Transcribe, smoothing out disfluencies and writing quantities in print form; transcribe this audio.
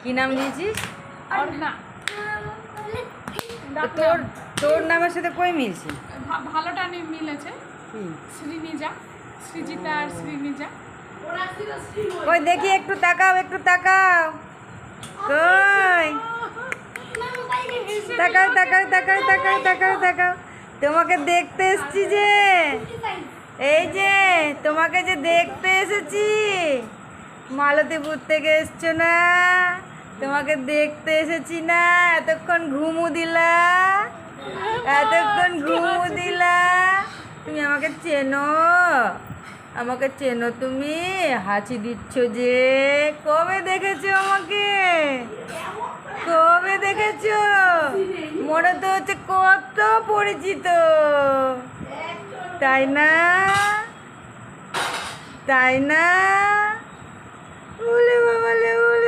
কি নাম দিয়েছিস? অর্ণা। তোর তোর নামের সাথে কই মিলছে? ভালোটা মিল আছে। কি? শ্রীনিজা, সৃজিতা আর শ্রীনিজা। কই দেখি, একটু তাকাও, একটু তাকাও। কই? তাকাও তাকাও তাকাও তাকাও তাকাও তাকাও। তোমাকে দেখতে এসেছি যে, এই যে তোমাকে যে দেখতে এসেছি। মালতীপুর থেকে এসছো না? তোমাকে দেখতে এসেছি না? এতক্ষণ ঘুমু দিলা, এতক্ষণ ঘুমু দিলা। তুমি আমাকে চেনো? আমাকে চেনো তুমি? হাঁচি দিচ্ছ যে, কবে দেখেছো আমাকে? কবে দেখেছো? মনে তো হচ্ছে কত পরিচিত, তাই না? তাই না? উলে বাবালে উলে